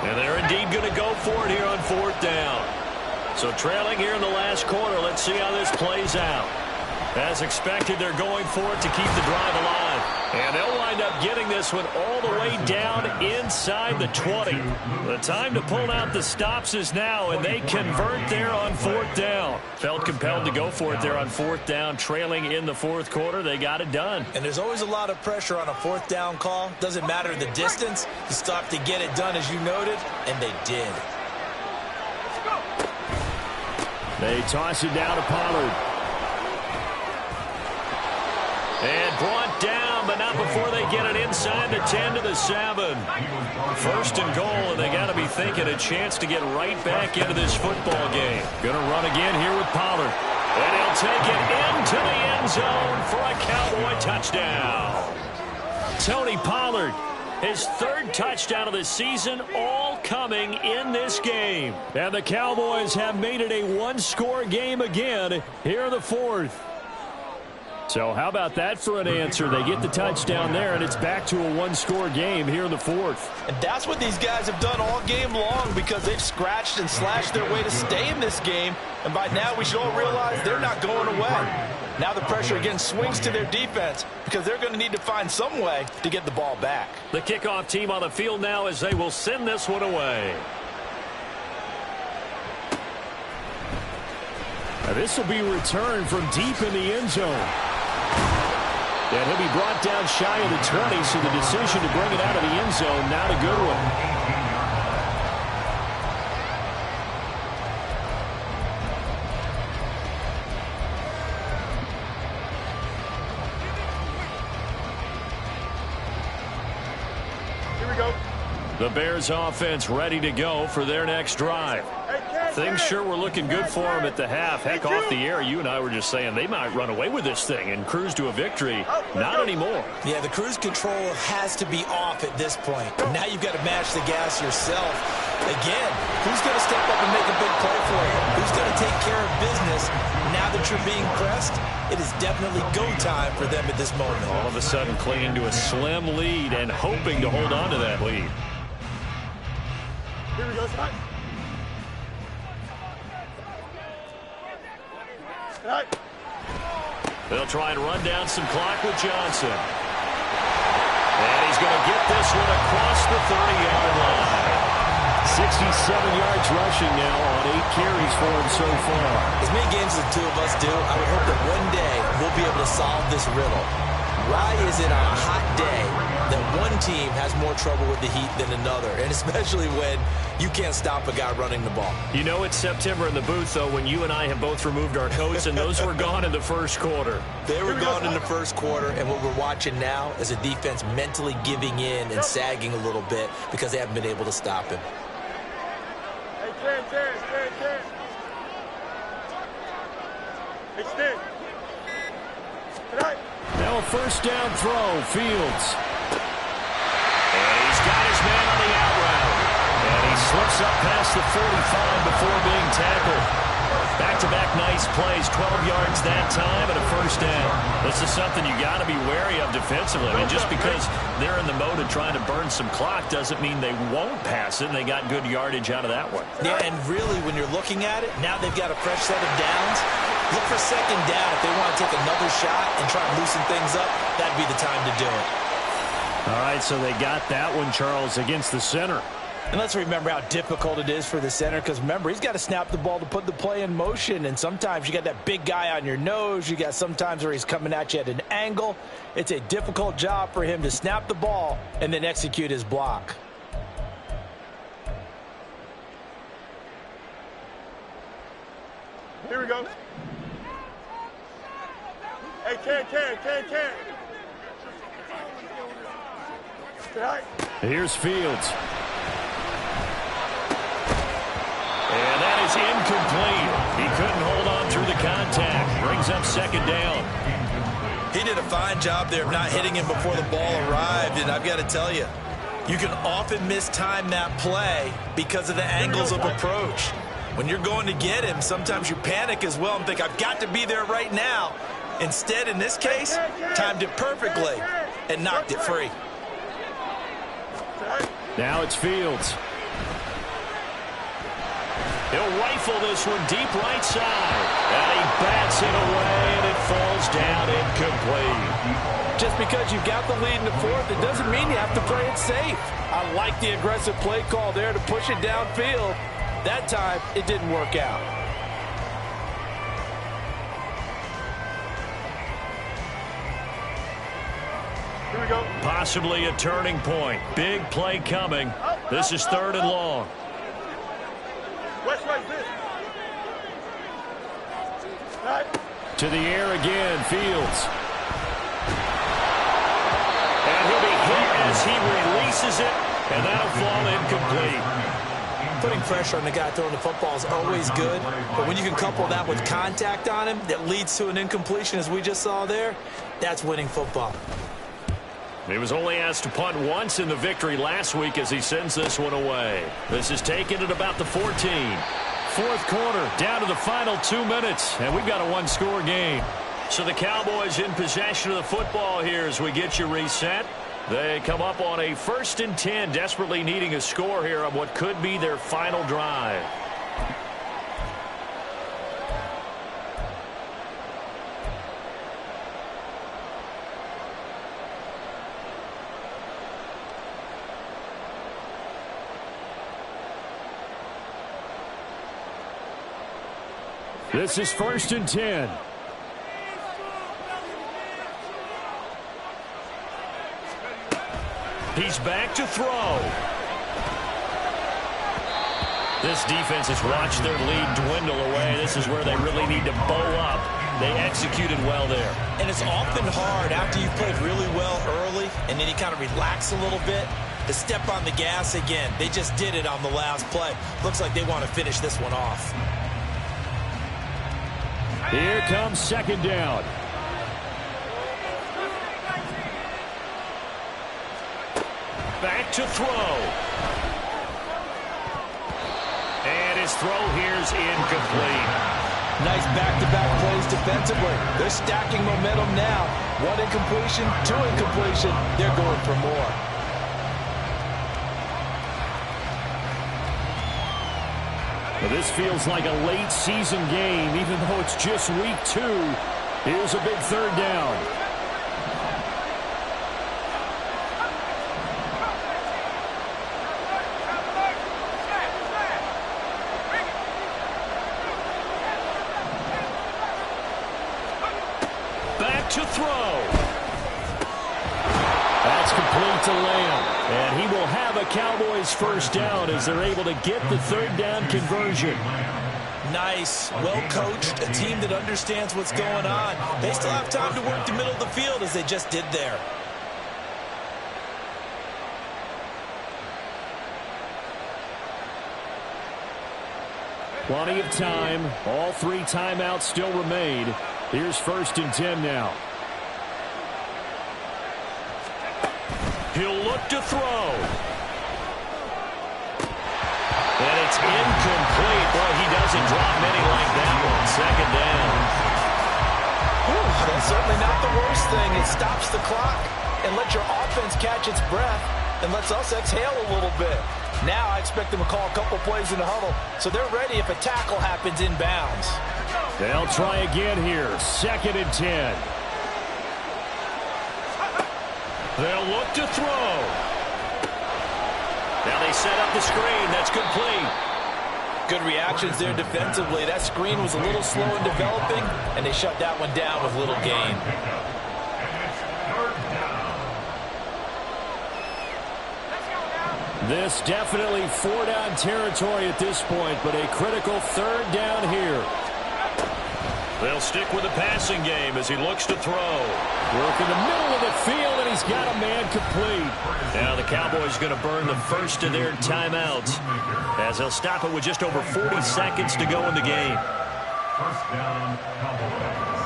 And they're indeed going to go for it here on 4th down. So trailing here in the last quarter, let's see how this plays out. As expected, they're going for it to keep the drive alive. And they'll wind up getting this one all the way down inside the 20. The time to pull out the stops is now, and they convert there on 4th down. Felt compelled to go for it there on 4th down, trailing in the 4th quarter. They got it done.
And there's always a lot of pressure on a 4th down call. Doesn't matter the distance. You stop to get it done, as you noted, and they did.
They toss it down to Pollard.
And brought down, but not before they get it inside the 10 to the 7. 1st and goal, and they got to be thinking a chance to get right back into this football game.
Going to run again here with Pollard.
And he'll take it into the end zone for a Cowboy touchdown. Tony Pollard, his 3rd touchdown of the season, all coming in this game.
And the Cowboys have made it a 1-score game again here in the 4th. So how about that for an answer? They get the touchdown there, and it's back to a 1-score game here in the 4th.
And that's what these guys have done all game long, because they've scratched and slashed their way to stay in this game. And by now, we should all realize they're not going away. Now the pressure again swings to their defense because they're going to need to find some way to get the ball back.
The kickoff team on the field now as they will send this one away.
Now this will be returned from deep in the end zone. And he'll be brought down shy of the 20, so the decision to bring it out of the end zone, not a good one. The Bears offense ready to go for their next drive. Things sure were looking good for them at the half. Heck, off the air, you and I were just saying they might run away with this thing and cruise to a victory. Not anymore.
Yeah, the cruise control has to be off at this point. Now you've got to match the gas yourself. Again, who's going to step up and make a big play for you? Who's going to take care of business now that you're being pressed? It is definitely go time for them at this moment.
All of a sudden clinging to a slim lead and hoping to hold on to that lead.
Here we go, son.
They'll try and run down some clock with Johnson. And he's going to get this one across the 30-yard line.
67 yards rushing now on 8 carries for him so far.
As many games as the two of us do, I would hope that one day we'll be able to solve this riddle. Why is it on a hot day that one team has more trouble with the heat than another, and especially when you can't stop a guy running the ball?
You know it's September in the booth, though, when you and I have both removed our coats, and those were gone in the first quarter.
They were gone in the first quarter, and what we're watching now is a defense mentally giving in and sagging a little bit because they haven't been able to stop him.
Hey, Ken. Hey, Stan. Tonight.
Now a first down throw, Fields.
And he's got his man on the out route. And he slips up past the 45 before being tackled. Back-to-back nice plays, 12 yards that time and a first down. This is something you got to be wary of defensively. I mean, just because they're in the mode of trying to burn some clock doesn't mean they won't pass it, and they got good yardage out of that one.
Yeah, and really, when you're looking at it, now they've got a fresh set of downs. Look for second down. If they want to take another shot and try and loosen things up, that'd be the time to do it.
All right, so they got that one, Charles, against the center.
And let's remember how difficult it is for the center, because remember, he's got to snap the ball to put the play in motion, and sometimes you got that big guy on your nose. You got sometimes where he's coming at you at an angle. It's a difficult job for him to snap the ball and then execute his block.
Here we go. Hey, Ken. Tonight.
Here's Fields.
And that is incomplete. He couldn't hold on through the contact. Brings up second down.
He did a fine job there of not hitting him before the ball arrived, and I've got to tell you, you can often mistime that play because of the angles of approach. When you're going to get him, sometimes you panic as well and think, I've got to be there right now. Instead, in this case, timed it perfectly and knocked it free.
Now it's Fields.
He'll rifle this one deep right side. And he bats it away, and it falls down incomplete.
Just because you've got the lead in the fourth, it doesn't mean you have to play it safe. I like the aggressive play call there to push it downfield. That time, it didn't work out.
Here we go.
Possibly a turning point. Big play coming. This is 3rd and long.
West right this. Right.
To the air again, Fields.
And he'll be hit as he releases it, and that'll fall incomplete.
Putting pressure on the guy throwing the football is always good, but when you can couple that with contact on him that leads to an incompletion, as we just saw there, that's winning football.
He was only asked to punt once in the victory last week as he sends this one away. This is taken at about the 14. Fourth quarter, down to the final 2 minutes, and we've got a one-score game. So the Cowboys in possession of the football here as we get you reset. They come up on a 1st and 10, desperately needing a score here on what could be their final drive.
This is 1st and 10.
He's back to throw. This defense has watched their lead dwindle away. This is where they really need to bow up. They executed well there.
And it's often hard after you've played really well early and then you kind of relax a little bit to step on the gas again. They just did it on the last play. Looks like they want to finish this one off.
Here comes 2nd down.
Back to throw. And his throw here's incomplete.
Nice back-to-back plays defensively. They're stacking momentum now. 1 incompletion, 2 incompletion. They're going for more.
Well, this feels like a late season game, even though it's just week 2. Here's a big 3rd down.
Back to throw.
That's complete to Lamb. And he will have a Cowboys 1st down as they're able to get the 3rd down conversion.
Nice, well-coached, a team that understands what's going on. They still have time to work the middle of the field as they just did there.
Plenty of time. All 3 timeouts still remain. Here's 1st and 10 now.
He'll look to throw. And it's incomplete. Boy, he doesn't drop many like that one. 2nd down.
Whew, that's certainly not the worst thing. It stops the clock and lets your offense catch its breath and lets us exhale a little bit. Now I expect them to call a couple plays in the huddle so they're ready if a tackle happens inbounds.
They'll try again here. 2nd and 10.
They'll look to throw. Now they set up the screen. That's complete.
Good reactions there defensively. That screen was a little slow in developing, and they shut that one down with little gain.
This definitely 4-down territory at this point, but a critical 3rd down here.
They'll stick with the passing game as he looks to throw.
Work in the middle of the field, and he's got a man complete.
Now the Cowboys going to burn the first of their timeouts as they'll stop it with just over 40 seconds to go in the game.
1st down, Cowboys.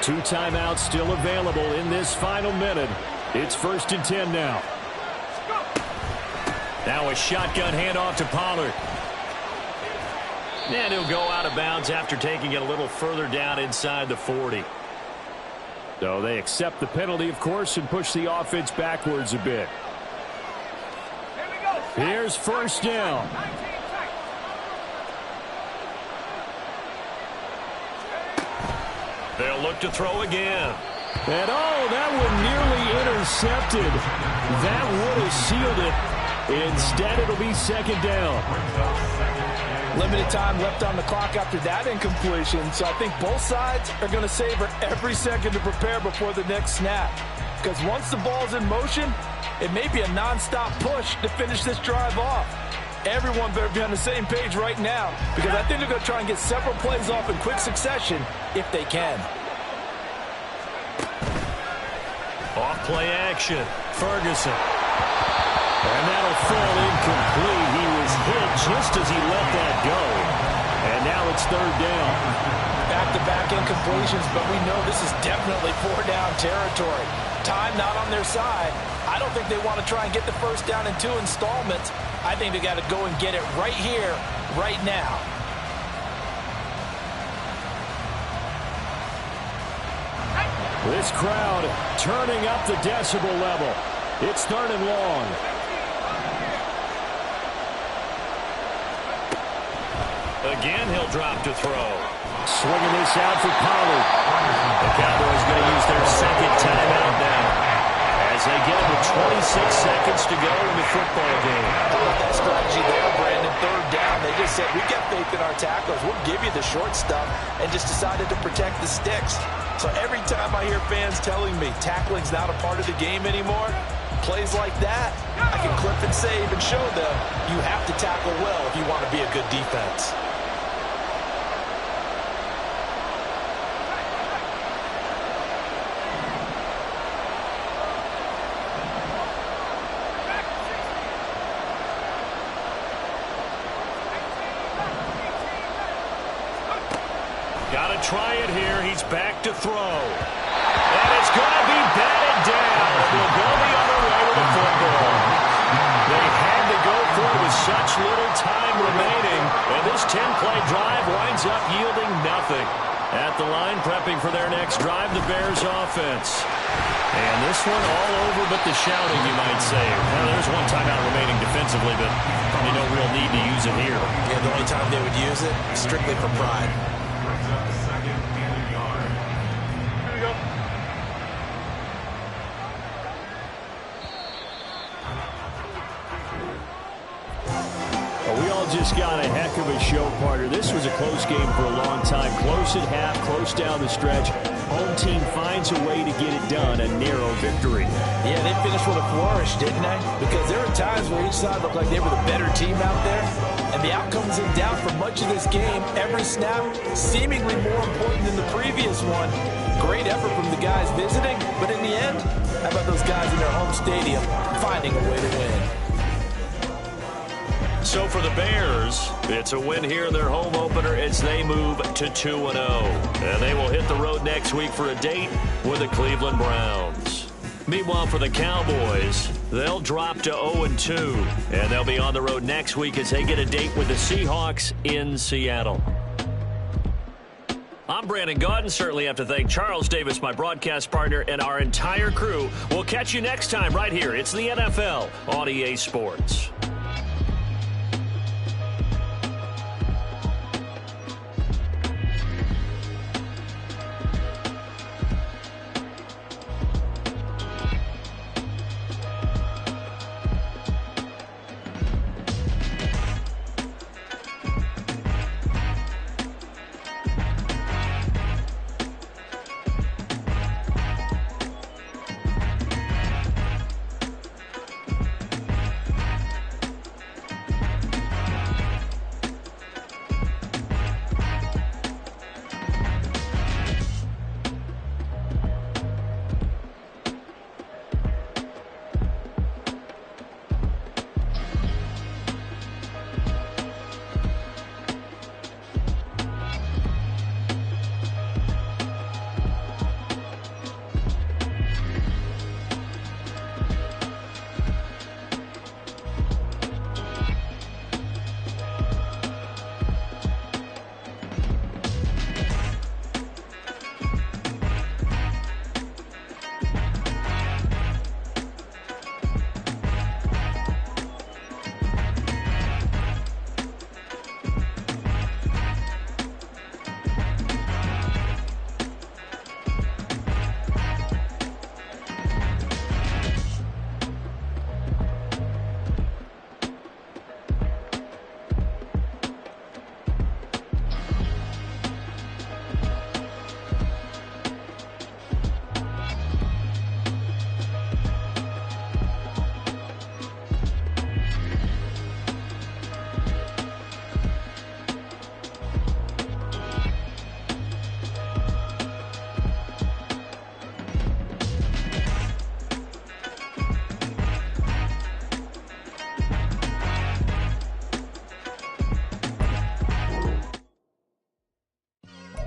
Two timeouts still available in this final minute. It's 1st and 10 now.
Now a shotgun handoff to Pollard. And he'll go out of bounds after taking it a little further down inside the 40.
So they accept the penalty, of course, and push the offense backwards a bit. Here's 1st down.
They'll look to throw again.
And oh, that one nearly intercepted. That would have sealed it. Instead, it'll be 2nd down.
Limited time left on the clock after that incompletion, so I think both sides are going to savor every second to prepare before the next snap. Because once the ball's in motion, it may be a nonstop push to finish this drive off. Everyone better be on the same page right now, because I think they're going to try and get several plays off in quick succession if they can.
Off play action. Ferguson.
And that'll fall incomplete. He was hit just as he let that go. And now it's 3rd down.
Back-to-back incompletions, but we know this is definitely 4-down territory. Time not on their side. I don't think they want to try and get the 1st down in 2 installments. I think they got to go and get it right here, right now.
This crowd turning up the decibel level. It's 3rd and long.
Again, he'll drop to throw.
Swinging this out for Pollard.
The Cowboys going to use their second timeout now as they get with 26 seconds to go in the football game.
How about that strategy there, Brandon? 3rd down. They just said, we got faith in our tacklers. We'll give you the short stuff, and just decided to protect the sticks. So every time I hear fans telling me tackling's not a part of the game anymore, plays like that, I can clip and save and show them you have to tackle well if you want to be a good defense.
Got to try it here. He's back to throw. And it's going to be batted down. They'll go the other way with the football. They had to go for it with such little time remaining. And this 10-play drive winds up yielding nothing. At the line, prepping for their next drive, the Bears offense. And this one all over but the shouting, you might say. Well, there's one timeout remaining defensively, but probably no real need to use it here.
Yeah, the only time they would use it, strictly for pride.
Just got a heck of a show, partner. This was a close game for a long time. Close at half, close down the stretch. Home team finds a way to get it done, a narrow victory.
Yeah, they finished with a flourish, didn't they? Because there were times where each side looked like they were the better team out there. And the outcome was in doubt for much of this game. Every snap seemingly more important than the previous one. Great effort from the guys visiting, but in the end, how about those guys in their home stadium finding a way to win?
So for the Bears, it's a win here in their home opener as they move to 2-0. And they will hit the road next week for a date with the Cleveland Browns. Meanwhile, for the Cowboys, they'll drop to 0-2. And they'll be on the road next week as they get a date with the Seahawks in Seattle. I'm Brandon Gaudin. Certainly have to thank Charles Davis, my broadcast partner, and our entire crew. We'll catch you next time right here. It's the NFL on EA Sports.